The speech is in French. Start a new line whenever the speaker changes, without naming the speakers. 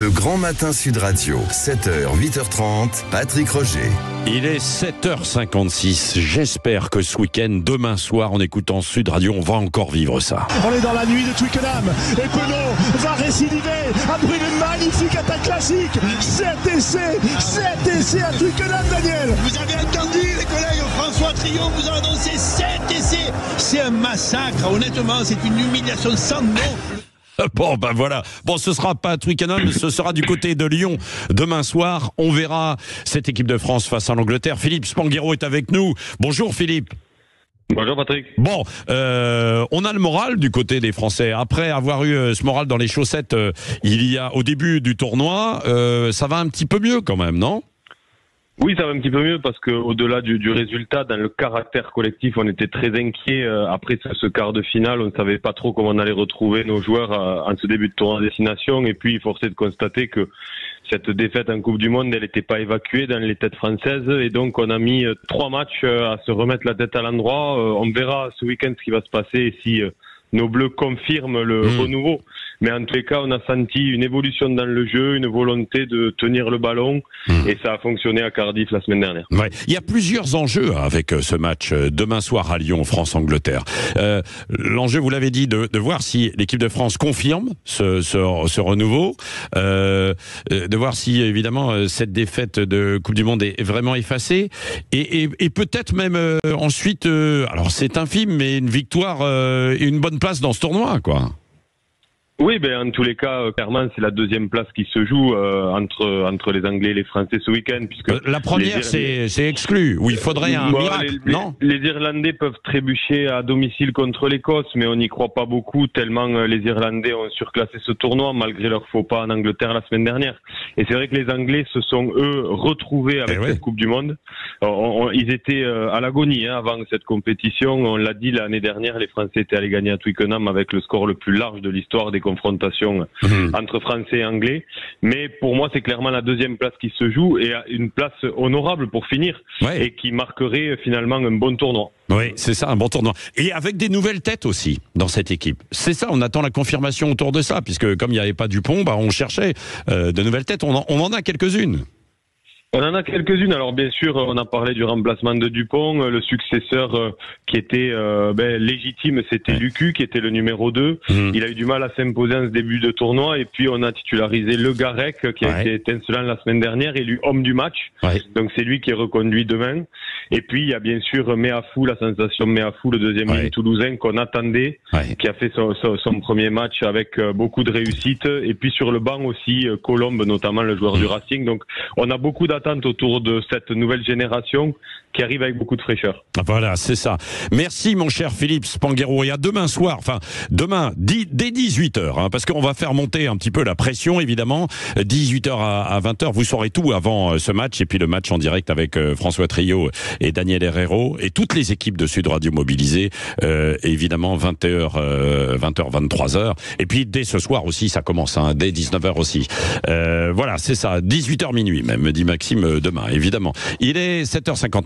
Le Grand Matin Sud Radio, 7h, 8h30, Patrick Roger.
Il est 7h56. J'espère que ce week-end, demain soir, en écoutant Sud Radio, on va encore vivre ça.
On est dans la nuit de Twickenham et Penaud va récidiver après une magnifique attaque classique. 7 essais à Twickenham, Daniel.
Vous avez entendu, les collègues, François Trio vous a annoncé 7 essais. C'est un massacre, honnêtement, c'est une humiliation sans nom.
Bon, ben voilà. Bon, ce sera pas à Twickenham, ce sera du côté de Lyon. Demain soir, on verra cette équipe de France face à l'Angleterre. Philippe Spanghero est avec nous. Bonjour Philippe.
Bonjour Patrick.
Bon, on a le moral du côté des Français. Après avoir eu ce moral dans les chaussettes au début du tournoi, ça va un petit peu mieux quand même, non ?
Oui, ça va un petit peu mieux parce que au-delà du résultat, dans le caractère collectif, on était très inquiets. Après ce quart de finale, on ne savait pas trop comment on allait retrouver nos joueurs en ce début de tournoi à destination. Et puis, force est de constater que cette défaite en Coupe du Monde, elle n'était pas évacuée dans les têtes françaises. Et donc, on a mis 3 matchs à se remettre la tête à l'endroit. On verra ce week-end ce qui va se passer et si nos Bleus confirment le renouveau. Mais en tous les cas, on a senti une évolution dans le jeu, une volonté de tenir le ballon, et ça a fonctionné à Cardiff la semaine dernière.
Ouais. Il y a plusieurs enjeux avec ce match demain soir à Lyon, France-Angleterre. L'enjeu, vous l'avez dit, de voir si l'équipe de France confirme ce renouveau, de voir si, évidemment, cette défaite de Coupe du Monde est vraiment effacée, et peut-être même ensuite, alors c'est infime, mais une victoire, une bonne place dans ce tournoi, quoi.
Oui, en tous les cas, clairement, c'est la deuxième place qui se joue entre les Anglais et les Français ce week-end, puisque
la première, c'est exclu, où il faudrait un miracle, non ?
Les Irlandais peuvent trébucher à domicile contre l'Écosse, mais on n'y croit pas beaucoup, tellement les Irlandais ont surclassé ce tournoi, malgré leur faux pas en Angleterre la semaine dernière. Et c'est vrai que les Anglais se sont, eux, retrouvés avec cette Coupe du Monde. Ils étaient à l'agonie avant cette compétition. On l'a dit l'année dernière, les Français étaient allés gagner à Twickenham avec le score le plus large de l'histoire des confrontation entre Français et Anglais. Mais pour moi, c'est clairement la deuxième place qui se joue et une place honorable pour finir et qui marquerait finalement un bon tournoi.
Oui, c'est ça, un bon tournoi. Et avec des nouvelles têtes aussi dans cette équipe. C'est ça, on attend la confirmation autour de ça, puisque comme il n'y avait pas Dupont, on cherchait de nouvelles têtes. On en a quelques-unes.
On en a quelques-unes. Alors bien sûr, on a parlé du remplacement de Dupont. Le successeur qui était légitime, c'était Lucu, qui était le numéro 2. Il a eu du mal à s'imposer en ce début de tournoi. Et puis on a titularisé Le Garec, qui a été étincelant la semaine dernière, élu homme du match. Donc c'est lui qui est reconduit demain. Et puis il y a bien sûr Meafou, la sensation Meafou, le deuxième ligne toulousain qu'on attendait, qui a fait son premier match avec beaucoup de réussite. Et puis sur le banc aussi, Colombe, notamment le joueur du Racing. Donc on a beaucoup d'attentes autour de cette nouvelle génération qui arrive avec beaucoup de fraîcheur.
Voilà, c'est ça. Merci mon cher Philippe Spanghero. Et à demain soir, demain, dès 18h, parce qu'on va faire monter un petit peu la pression, évidemment. 18h à 20h, vous saurez tout avant ce match. Et puis le match en direct avec François Trio et Daniel Herrero et toutes les équipes de Sud Radio mobilisées. Évidemment, 20h, 23h. Et puis dès ce soir aussi, ça commence, dès 19h aussi. Voilà, c'est ça. 18h minuit même, me dit Maxime demain, évidemment. Il est 7h50.